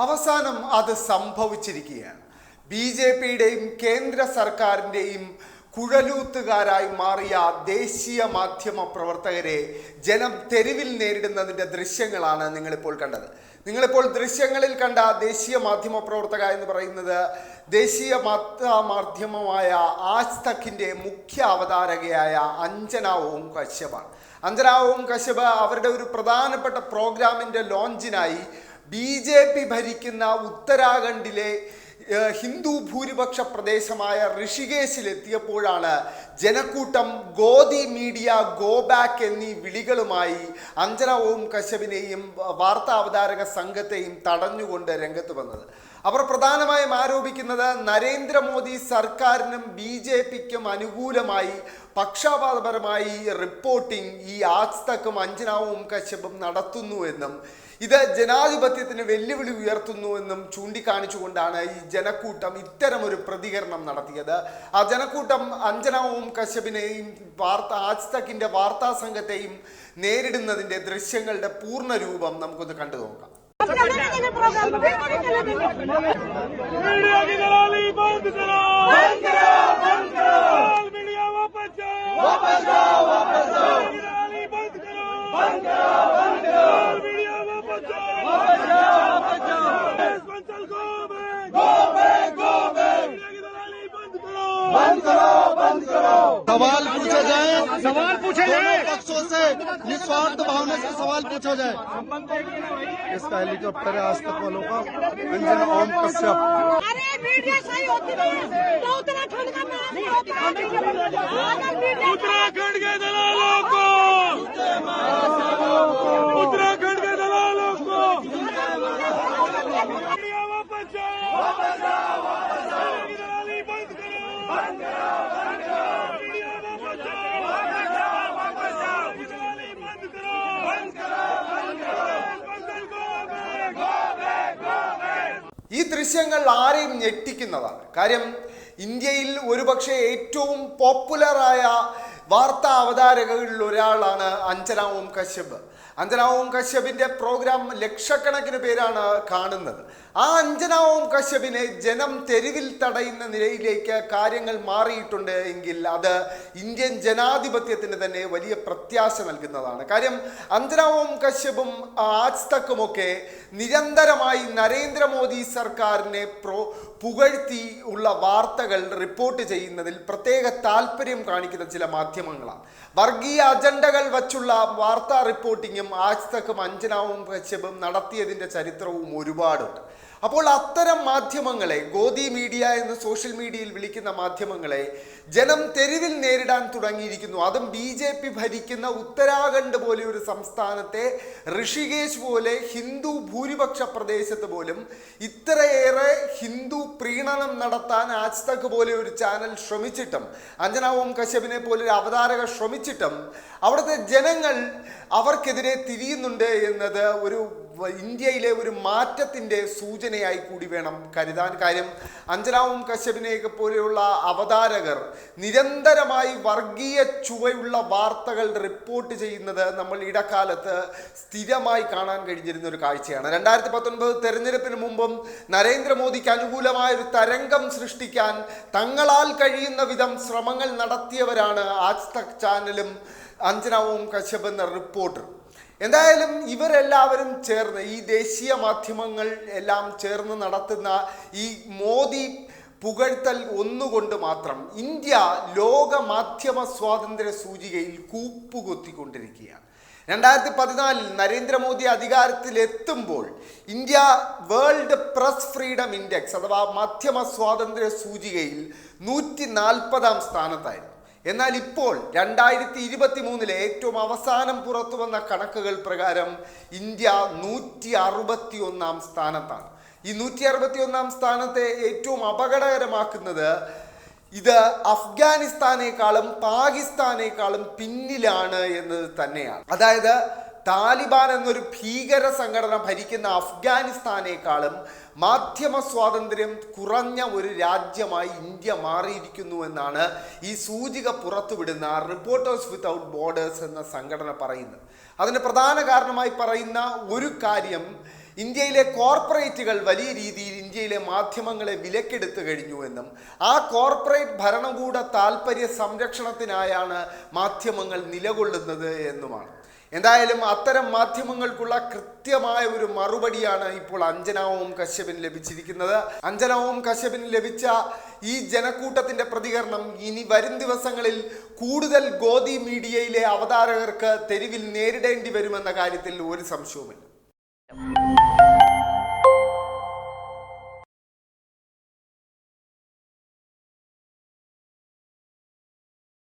അവസാനം അത് സംഭവിച്ചിരിക്കുകയാണ്. ബി.ജെ.പിയുടെയും കേന്ദ്ര സർക്കാരിൻ്റെയും കുഴലൂത്തുകാരായി മാറിയ ദേശീയ മാധ്യമ പ്രവർത്തകരെ ജനം തെരുവിൽ നേരിടുന്നതിൻ്റെ ദൃശ്യങ്ങളാണ് നിങ്ങളിപ്പോൾ കണ്ടത്. നിങ്ങളിപ്പോൾ ദൃശ്യങ്ങളിൽ കണ്ട ദേശീയ മാധ്യമ പ്രവർത്തക എന്ന് പറയുന്നത് ദേശീയ മാധ്യമമായ ആജ് തക്കിൻ്റെ മുഖ്യ അവതാരകയായ അഞ്ജന ഓം കശ്യപാണ്. അഞ്ജന ഓം കശ്യപ് അവരുടെ ഒരു പ്രധാനപ്പെട്ട പ്രോഗ്രാമിൻ്റെ ലോഞ്ചിനായി ബി.ജെ.പി ഭരിക്കുന്ന ഉത്തരാഖണ്ഡിലെ ഹിന്ദു ഭൂരിപക്ഷ പ്രദേശമായ ഋഷികേശിലെത്തിയപ്പോഴാണ് ജനക്കൂട്ടം ഗോദി മീഡിയ ഗോ ബാക്ക് എന്നീ വിളികളുമായി അഞ്ജന ഓം കശ്യപിനെയും വാർത്താ അവതാരക സംഘത്തെയും തടഞ്ഞുകൊണ്ട് രംഗത്ത് വന്നത്. അവർ പ്രധാനമായും ആരോപിക്കുന്നത് നരേന്ദ്രമോദി സർക്കാരിനും ബി.ജെ.പിക്കും അനുകൂലമായി പക്ഷപാതപരമായി റിപ്പോർട്ടിംഗ് ഈ ആജ് തക്കും അഞ്ജന ഓം കശ്യപും നടത്തുന്നുവെന്നും ഇത് ജനാധിപത്യത്തിന് വെല്ലുവിളി ഉയർത്തുന്നുവെന്നും ചൂണ്ടിക്കാണിച്ചുകൊണ്ടാണ് ഈ ജനക്കൂട്ടം ഇത്തരമൊരു പ്രതികരണം നടത്തിയത്. ആ ജനക്കൂട്ടം അഞ്ജന ഓം കശ്യപിനെയും ആജ് തക്കിൻ്റെ വാർത്താ സംഘത്തെയും നേരിടുന്നതിൻ്റെ ദൃശ്യങ്ങളുടെ പൂർണ്ണ രൂപം നമുക്കൊന്ന് കണ്ടു നോക്കാം. सवाल पूछा जाए, दोनों पक्षों से निस्वार्थ भावना से सवाल पूछा जाए. इसका हेलीकॉप्टर है आज तक वालों का अंजना ओम कश्यप. अरे मीडिया सही होती नहीं तो उत्तराखंड का नाम नहीं होता. उत्तराखंड के दलालों को, उत्तराखंड के दलालों को वापस जाओ, दलाली बंद करो, ഈ ദൃശ്യങ്ങൾ ആരെയും ഞെട്ടിക്കുന്നതാണ്. കാര്യം ഇന്ത്യയിൽ ഒരുപക്ഷെ ഏറ്റവും പോപ്പുലറായ വാർത്താ അവതാരകരിൽ ഒരാളാണ് അഞ്ജന ഓം കശ്യപ്. അഞ്ജന ഓം കശ്യപിൻ്റെ പ്രോഗ്രാം ലക്ഷക്കണക്കിന് പേരാണ് കാണുന്നത്. ആ അഞ്ജന ഓം കശ്യപിനെ ജനം തെരുവിൽ തടയുന്ന നിലയിലേക്ക് കാര്യങ്ങൾ മാറിയിട്ടുണ്ട് എങ്കിൽ അത് ഇന്ത്യൻ ജനാധിപത്യത്തിന് തന്നെ വലിയ പ്രത്യാശ നൽകുന്നതാണ്. കാര്യം അഞ്ജന ഓം കശ്യപും ആജ് തക്കുമൊക്കെ നിരന്തരമായി നരേന്ദ്രമോദി സർക്കാരിനെ പുകഴ്ത്തി ഉള്ള വാർത്തകൾ റിപ്പോർട്ട് ചെയ്യുന്നതിൽ പ്രത്യേക താല്പര്യം കാണിക്കുന്ന ചില മാധ്യമങ്ങളാണ്. വർഗീയ അജണ്ടകൾ വച്ചുള്ള വാർത്താ റിപ്പോർട്ടിങ്ങും ആജ് തക്കും അഞ്ജന ഓം കശ്യപും നടത്തിയതിൻ്റെ ചരിത്രവും ഒരുപാടുണ്ട്. അപ്പോൾ അത്തരം മാധ്യമങ്ങളെ, ഗോദി മീഡിയ എന്ന് സോഷ്യൽ മീഡിയയിൽ വിളിക്കുന്ന മാധ്യമങ്ങളെ ജനം തെരുവിൽ നേരിടാൻ തുടങ്ങിയിരിക്കുന്നു. അതും ബി.ജെ.പി ഭരിക്കുന്ന ഉത്തരാഖണ്ഡ് പോലെ ഒരു സംസ്ഥാനത്തെ ഋഷികേശ് പോലെ ഹിന്ദു ഭൂരിപക്ഷ പ്രദേശത്ത് പോലും ഇത്രയേറെ ഹിന്ദു പ്രീണനം നടത്താൻ ആജ് തക്ക് പോലെ ഒരു ചാനൽ ശ്രമിച്ചിട്ടും അഞ്ജന ഓം കശ്യപിനെ പോലെ ഒരു അവതാരക ശ്രമിച്ചിട്ടും അവിടുത്തെ ജനങ്ങൾ അവർക്കെതിരെ തിരിയുന്നുണ്ട് എന്നത് ഒരു ഇന്ത്യയിലെ ഒരു മാറ്റത്തിൻ്റെ സൂചനയായി കൂടി വേണം കരുതാൻ. കാര്യം അഞ്ജന ഓം കശ്യപിനെയൊക്കെ പോലെയുള്ള അവതാരകർ നിരന്തരമായി വർഗീയ ചുവയുള്ള വാർത്തകൾ റിപ്പോർട്ട് ചെയ്യുന്നത് നമ്മൾ ഇടക്കാലത്ത് സ്ഥിരമായി കാണാൻ കഴിഞ്ഞിരുന്ന ഒരു കാഴ്ചയാണ്. 2019 തെരഞ്ഞെടുപ്പിന് മുമ്പും നരേന്ദ്രമോദിക്ക് അനുകൂലമായൊരു തരംഗം സൃഷ്ടിക്കാൻ തങ്ങളാൽ കഴിയുന്ന വിധം ശ്രമങ്ങൾ നടത്തിയവരാണ് ആജ് തക് ചാനലും അഞ്ജന ഓം കശ്യപ് എന്ന റിപ്പോർട്ടർ. എന്തായാലും ഇവരെല്ലാവരും ചേർന്ന്, ഈ ദേശീയ മാധ്യമങ്ങൾ എല്ലാം ചേർന്ന് നടത്തുന്ന ഈ മോദി പുകഴ്ത്തൽ ഒന്നുകൊണ്ട് മാത്രം ഇന്ത്യ ലോക മാധ്യമ സ്വാതന്ത്ര്യ സൂചികയിൽ കൂപ്പുകുത്തിക്കൊണ്ടിരിക്കുകയാണ്. 2014 നരേന്ദ്രമോദി അധികാരത്തിലെത്തുമ്പോൾ India world press freedom index അഥവാ മാധ്യമ സ്വാതന്ത്ര്യ സൂചികയിൽ 140-ാം സ്ഥാനത്തായിരുന്നു. എന്നാൽ ഇപ്പോൾ 2023 ഏറ്റവും അവസാനം പുറത്തു വന്ന കണക്കുകൾ പ്രകാരം ഇന്ത്യ 161-ാം സ്ഥാനത്താണ്. ഈ 161-ാം സ്ഥാനത്തെ ഏറ്റവും അപകടകരമാക്കുന്നത് ഇത് അഫ്ഗാനിസ്ഥാനേക്കാളും പാകിസ്ഥാനേക്കാളും പിന്നിലാണ് എന്നത് തന്നെയാണ്. അതായത് താലിബാൻ എന്നൊരു ഭീകര സംഘടന ഭരിക്കുന്ന അഫ്ഗാനിസ്ഥാനേക്കാളും മാധ്യമ സ്വാതന്ത്ര്യം കുറഞ്ഞ ഒരു രാജ്യമായി ഇന്ത്യ മാറിയിരിക്കുന്നു എന്നാണ് ഈ സൂചിക പുറത്തുവിടുന്ന റിപ്പോർട്ടേഴ്സ് വിത്തൗട്ട് ബോർഡേഴ്സ് എന്ന സംഘടന പറയുന്നത്. അതിന് പ്രധാന കാരണമായി പറയുന്ന ഒരു കാര്യം, ഇന്ത്യയിലെ കോർപ്പറേറ്റുകൾ വലിയ രീതിയിൽ ഇന്ത്യയിലെ മാധ്യമങ്ങളെ വിലക്കെടുത്തു കഴിഞ്ഞു എന്നും ആ കോർപ്പറേറ്റ് ഭരണകൂട താൽപ്പര്യ സംരക്ഷണത്തിനായാണ് മാധ്യമങ്ങൾ നിലകൊള്ളുന്നത് എന്നുമാണ്. എന്തായാലും അത്തരം മാധ്യമങ്ങൾക്കുള്ള കൃത്യമായ ഒരു മറുപടിയാണ് ഇപ്പോൾ അഞ്ജന ഓം കശ്യപിന് ലഭിച്ചിരിക്കുന്നത്. അഞ്ജന ഓം കശ്യപിന് ലഭിച്ച ഈ ജനക്കൂട്ടത്തിന്റെ പ്രതികരണം ഇനി വരും ദിവസങ്ങളിൽ കൂടുതൽ ഗോദി മീഡിയയിലെ അവതാരകർക്ക് തെരുവിൽ നേരിടേണ്ടി വരുമെന്ന കാര്യത്തിൽ ഒരു സംശയവുമില്ല.